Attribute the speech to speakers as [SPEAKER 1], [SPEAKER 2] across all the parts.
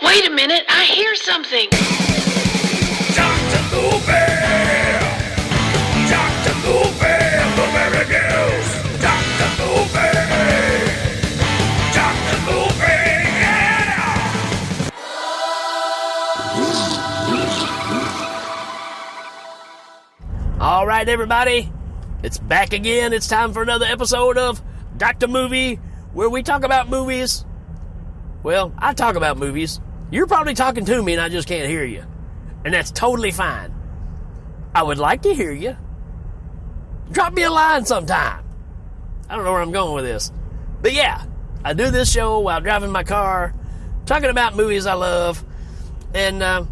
[SPEAKER 1] Wait a minute, I hear something.
[SPEAKER 2] Dr. Movie! Dr. Movie! Blueberry News! Dr. Movie! Dr. Movie! Yeah!
[SPEAKER 3] All right, everybody. It's back again. It's time for another episode of Dr. Movie, where we talk about movies. Well, I talk about movies. You're probably talking to me and I just can't hear you. And that's totally fine. I would like to hear you. Drop me a line sometime. I don't know where I'm going with this. But yeah, I do this show while driving my car, talking about movies I love. And I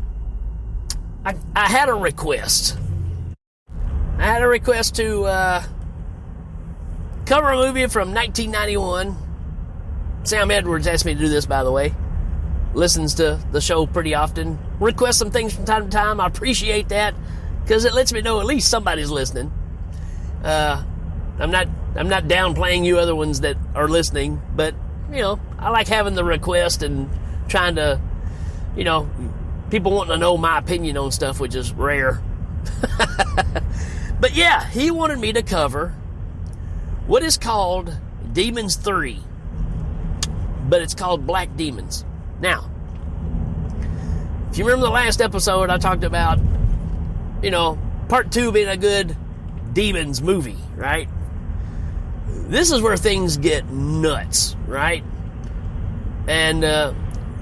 [SPEAKER 3] had a request. I had a request to cover a movie from 1991. Sam Edwards asked me to do this, by the way. Listens to the show pretty often. Requests some things from time to time. I appreciate that because it lets me know at least somebody's listening. I'm not downplaying you other ones that are listening, but you know, I like having the request and trying to, you know, people wanting to know my opinion on stuff, which is rare. But yeah, he wanted me to cover what is called Demons 3, but it's called Black Demons. Now, if you remember the last episode, I talked about, you know, part 2 being a good Demons movie, right? This is where things get nuts, right? And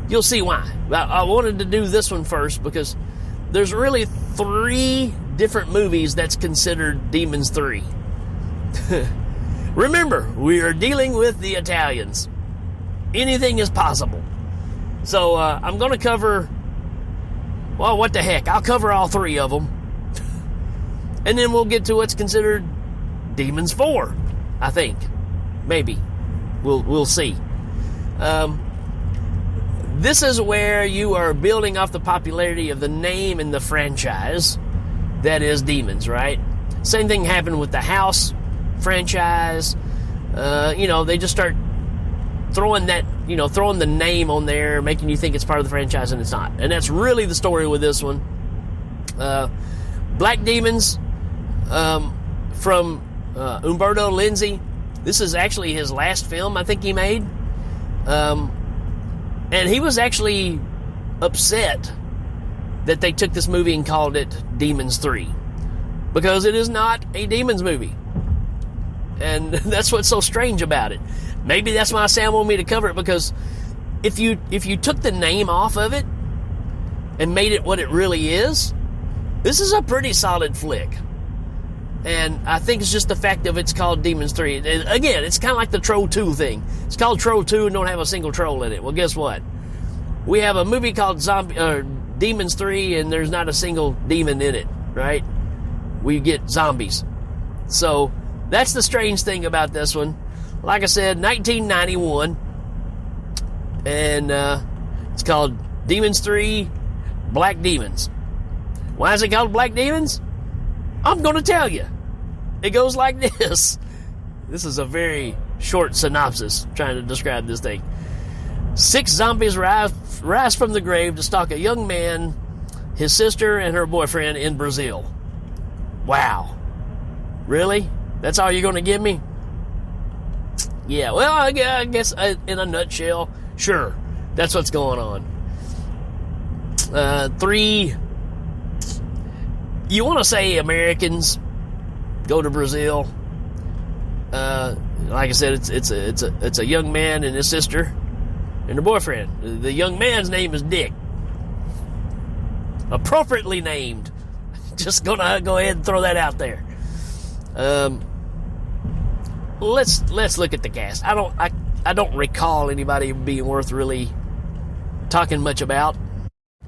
[SPEAKER 3] you'll see why. I wanted to do this one first because there's really 3 different movies that's considered Demons 3. Remember, we are dealing with the Italians. Anything is possible. So I'm going to cover, well, what the heck, I'll cover all 3 of them. And then we'll get to what's considered Demons 4, I think. Maybe. We'll see. This is where you are building off the popularity of the name and the franchise that is Demons, right? Same thing happened with the House franchise. You know, they just start throwing that, you know, throwing the name on there, making you think it's part of the franchise, and it's not. And that's really the story with this one. Black Demons, from Umberto Lenzi. This is actually his last film I think he made. And he was actually upset that they took this movie and called it Demons 3. Because it is not a Demons movie. And that's what's so strange about it. Maybe that's why Sam wanted me to cover it, because if you took the name off of it and made it what it really is, this is a pretty solid flick. And I think it's just the fact of it's called Demons 3. And again, it's kind of like the Troll 2 thing. It's called Troll 2 and don't have a single troll in it. Well, guess what? We have a movie called Demons 3 and there's not a single demon in it, right? We get zombies. So that's the strange thing about this one. Like I said, 1991. And it's called Demons 3, Black Demons. Why is it called Black Demons? I'm going to tell you. It goes like this. This is a very short synopsis trying to describe this thing. 6 zombies rise from the grave to stalk a young man, his sister, and her boyfriend in Brazil. Wow. Really? That's all you're going to give me? Yeah, well, I guess in a nutshell, sure. That's what's going on. 3... You want to say Americans go to Brazil? Like I said, it's a young man and his sister and her boyfriend. The young man's name is Dick, appropriately named. Just gonna go ahead and throw that out there. Let's look at the cast. I don't recall anybody being worth really talking much about.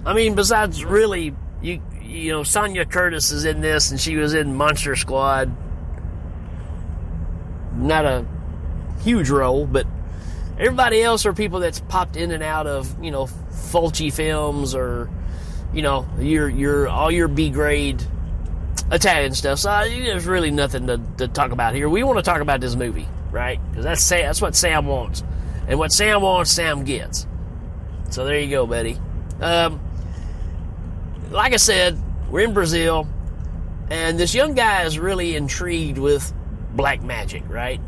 [SPEAKER 3] I mean, besides really you know, Sonia Curtis is in this, and she was in Monster Squad. Not a huge role, but everybody else are people that's popped in and out of, you know, Fulci films or, you know, all your B-grade Italian stuff. So there's really nothing to talk about here. We want to talk about this movie, right? Because that's what Sam wants. And what Sam wants, Sam gets. So there you go, buddy. Like I said, we're in Brazil, and this young guy is really intrigued with black magic, right?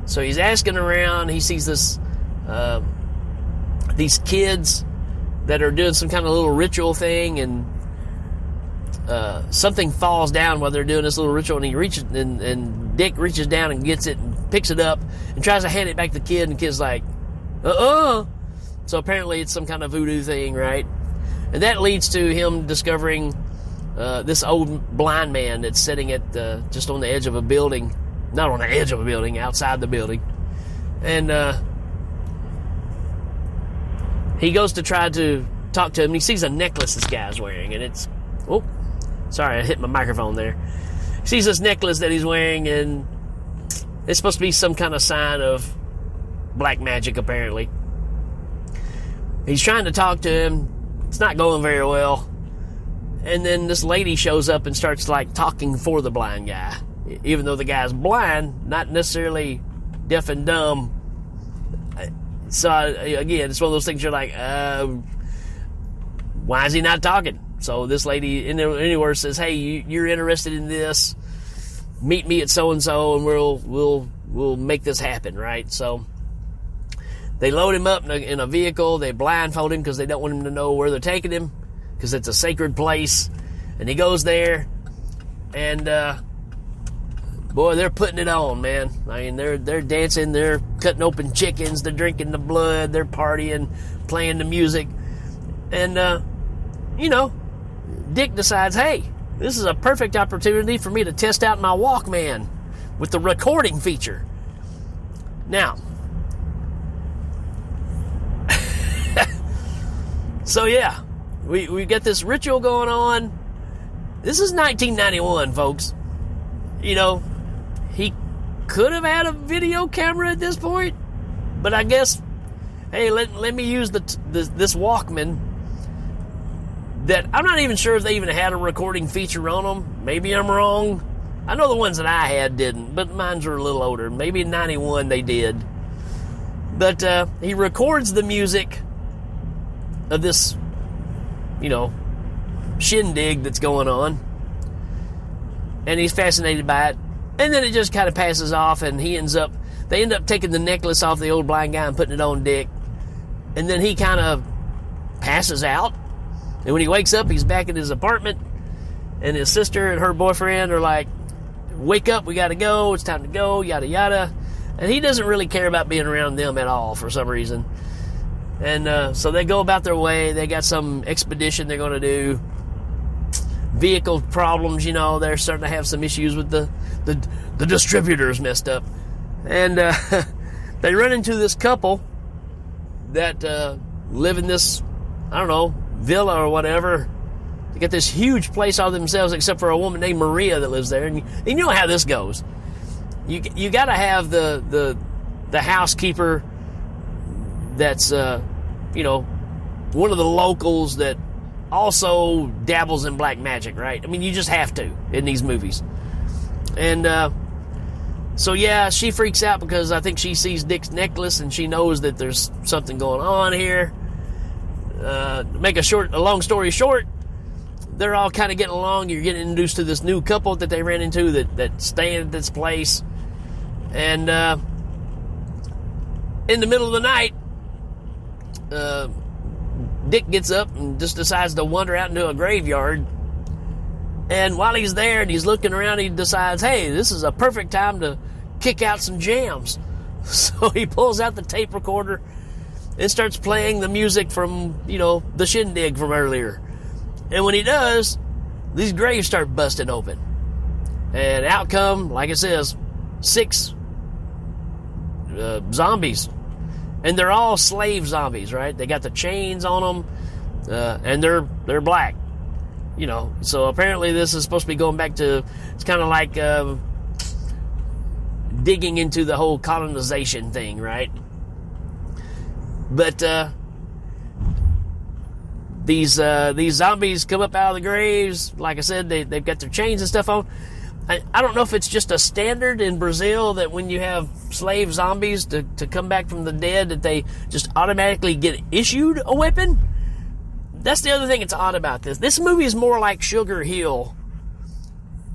[SPEAKER 3] So he's asking around. He sees these kids that are doing some kind of little ritual thing, and something falls down while they're doing this little ritual, and he reaches, and Dick reaches down and gets it and picks it up and tries to hand it back to the kid, and the kid's like, So apparently it's some kind of voodoo thing, right? And that leads to him discovering this old blind man that's sitting at just on the edge of a building. Not on the edge of a building, outside the building. And he goes to try to talk to him, and he sees a necklace this guy's wearing, and it's... Oh, sorry, I hit my microphone there. He sees this necklace that he's wearing, and it's supposed to be some kind of sign of black magic, apparently. He's trying to talk to him. It's not going very well. And then this lady shows up and starts, like, talking for the blind guy. Even though the guy's blind, not necessarily deaf and dumb. So, again, it's one of those things you're like, why is he not talking? So this lady, anywhere, says, hey, you're interested in this. Meet me at so-and-so, and we'll make this happen, right? So they load him up in a vehicle. They blindfold him because they don't want him to know where they're taking him, because it's a sacred place. And he goes there, and boy, they're putting it on, man. I mean, they're dancing, they're cutting open chickens, they're drinking the blood, they're partying, playing the music. And, Dick decides, hey, this is a perfect opportunity for me to test out my Walkman with the recording feature. Now, so yeah, we get this ritual going on. This is 1991, folks. He could have had a video camera at this point, but I guess, hey, let me use this Walkman that I'm not even sure if they even had a recording feature on them. Maybe I'm wrong. I know the ones that I had didn't, but mine were a little older. Maybe in 91 they did. But he records the music of this, shindig that's going on, and he's fascinated by it. And then it just kind of passes off, and they end up taking the necklace off the old blind guy and putting it on Dick. And then he kind of passes out. And when he wakes up, he's back in his apartment, and his sister and her boyfriend are like, wake up, we gotta go, it's time to go, yada yada. And he doesn't really care about being around them at all for some reason. And so they go about their way. They got some expedition they're going to do. Vehicle problems, they're starting to have some issues with the distributors messed up. And they run into this couple that live in this, villa or whatever. They got this huge place all themselves, except for a woman named Maria that lives there. And you know how this goes. You got to have the housekeeper that's one of the locals that also dabbles in black magic, right? I mean, you just have to in these movies. And so yeah, she freaks out because I think she sees Dick's necklace and she knows that there's something going on here. Make a long story short, they're all kind of getting along. You're getting introduced to this new couple that they ran into that staying at this place. And in the middle of the night, Dick gets up and just decides to wander out into a graveyard. And while he's there and he's looking around, he decides, hey, this is a perfect time to kick out some jams. So he pulls out the tape recorder and starts playing the music from, the shindig from earlier. And when he does, these graves start busting open. And out come, like it says, 6 zombies. And they're all slave zombies, right? They got the chains on them, and they're black. So apparently this is supposed to be going back to, it's kind of like digging into the whole colonization thing, right? But these zombies come up out of the graves. Like I said, they've got their chains and stuff on. I don't know if it's just a standard in Brazil that when you have slave zombies to come back from the dead that they just automatically get issued a weapon. that's the other thing that's odd about this. This movie is more like Sugar Hill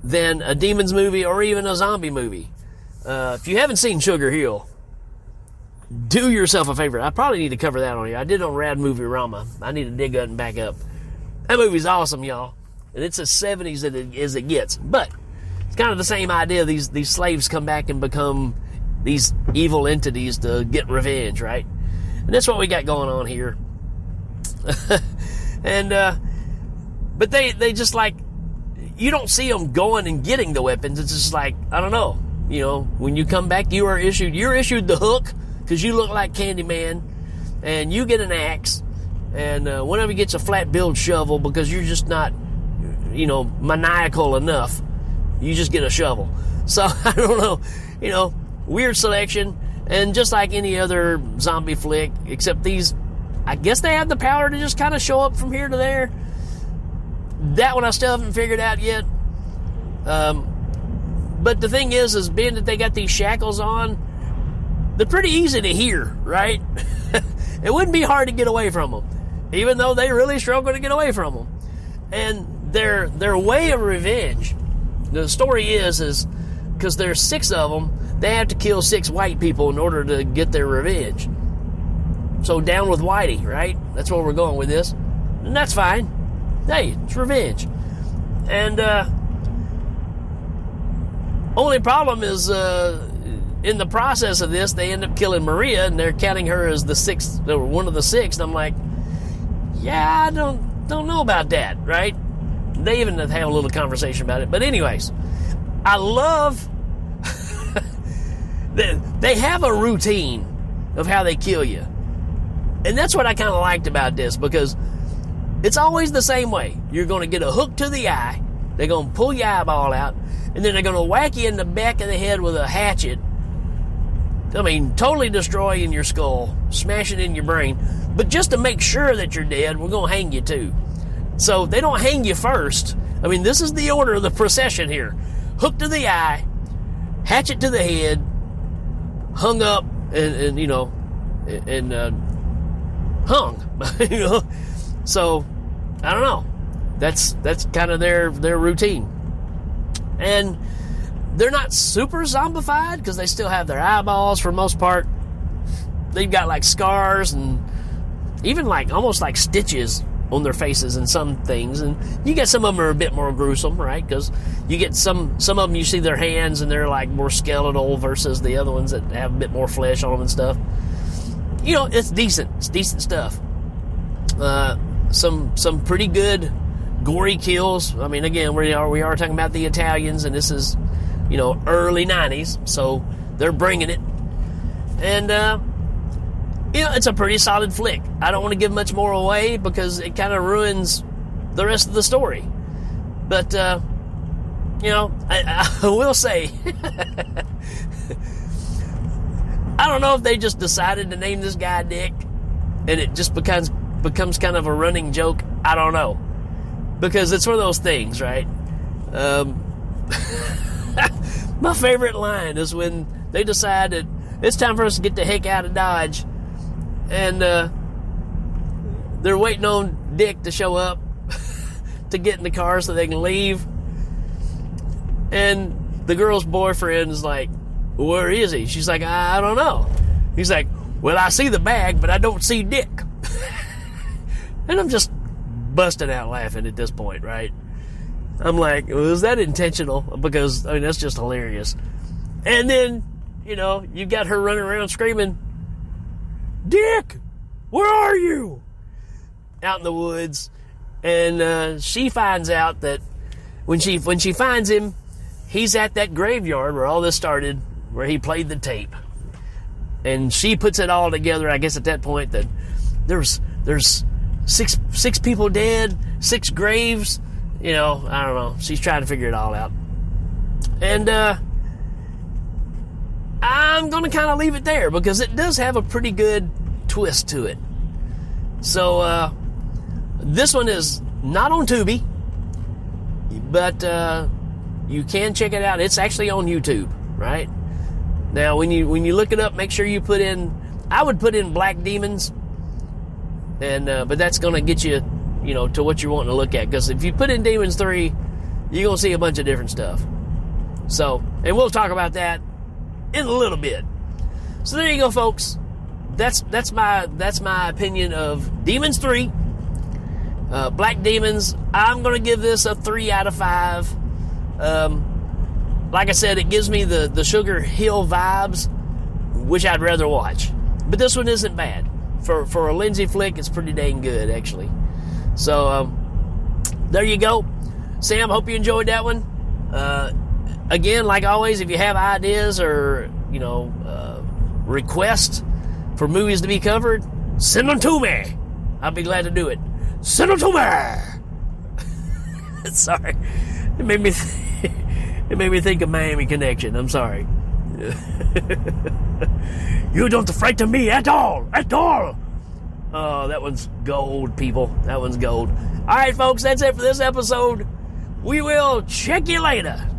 [SPEAKER 3] than a Demons movie or even a zombie movie. If you haven't seen Sugar Hill, do yourself a favor. I probably need to cover that on here. I did it on Rad Movie Rama. I need to dig that and back up. That movie's awesome, y'all. And it's as 70s as it gets. But it's kind of the same idea. These slaves come back and become these evil entities to get revenge, right? And that's what we got going on here. And but they just like, you don't see them going and getting the weapons. It's just like, I don't know, you know, when you come back, you're issued the hook because you look like Candyman, and you get an axe, and one of you gets a flat build shovel because you're just not, you know, maniacal enough. You just get a shovel. So I don't know, you know, weird selection. And just like any other zombie flick, except these, I guess they have the power to just kind of show up from here to there. That one I still haven't figured out yet. But the thing is being that they got these shackles on, they're pretty easy to hear, right? It wouldn't be hard to get away from them, even though they really struggle to get away from them. And their way of revenge, the story is because there's 6 of them, they have to kill 6 white people in order to get their revenge. So down with Whitey, right? That's where we're going with this. And that's fine. Hey, it's revenge. And only problem is in the process of this, they end up killing Maria, and they're counting her as the 6th, or one of the 6. And I'm like, yeah, I don't know about that, right? They even have a little conversation about it. But anyways, I love they have a routine of how they kill you. And that's what I kind of liked about this, because it's always the same way. You're going to get a hook to the eye, they're going to pull your eyeball out, and then they're going to whack you in the back of the head with a hatchet. I mean, totally destroying your skull, smash it in your brain. But just to make sure that you're dead, we're going to hang you too. So they don't hang you first. I mean, this is the order of the procession here. Hook to the eye, hatchet to the head, hung up, and you know, and hung. You know? So, I don't know. That's kind of their routine. And they're not super zombified because they still have their eyeballs for the most part. They've got like scars and even like almost like stitches on their faces and some things. And you get some of them are a bit more gruesome, right? Because you get some of them, you see their hands and they're like more skeletal versus the other ones that have a bit more flesh on them and stuff. You know, it's decent. It's decent stuff. Some pretty good gory kills. I mean, again, we are talking about the Italians, and this is, you know, early 90s, so they're bringing it. And, you know, it's a pretty solid flick. I don't want to give much more away because it kind of ruins the rest of the story. But, you know, I will say, I don't know if they just decided to name this guy Dick, and it just becomes kind of a running joke. I don't know. Because it's one of those things, right? My favorite line is when they decide that it's time for us to get the heck out of Dodge. And they're waiting on Dick to show up to get in the car so they can leave. And the girl's boyfriend is like, where is he? She's like, I don't know. He's like, well, I see the bag, but I don't see Dick. And I'm just busting out laughing at this point, right? I'm like, was that intentional? Because, I mean, that's just hilarious. And then, you know, you got her running around screaming, Dick, where are you? Out in the woods. And she finds out that when she finds him, he's at that graveyard where all this started, where he played the tape. And she puts it all together, I guess, at that point, that there's six people dead, 6 graves. You know, I don't know. She's trying to figure it all out. And I'm going to kind of leave it there because it does have a pretty good twist to it. So this one is not on Tubi, but you can check it out. It's actually on YouTube, right? Now, when you look it up, make sure you put in, I would put in Black Demons, and but that's going to get you to what you're wanting to look at. Because if you put in Demons 3, you're going to see a bunch of different stuff. So, and we'll talk about that in a little bit. So there you go, folks. That's my opinion of Demons 3. Black Demons, I'm going to give this a 3 out of 5. Like I said, it gives me the Sugar Hill vibes, which I'd rather watch. But this one isn't bad. For a Lenzi flick, it's pretty dang good, actually. So, there you go. Sam, hope you enjoyed that one. Again, like always, if you have ideas or, requests for movies to be covered, send them to me. I'll be glad to do it. Send them to me. Sorry. It made me think of Miami Connection. I'm sorry. You don't frighten me at all. At all. Oh, that one's gold, people. That one's gold. All right, folks, that's it for this episode. We will check you later.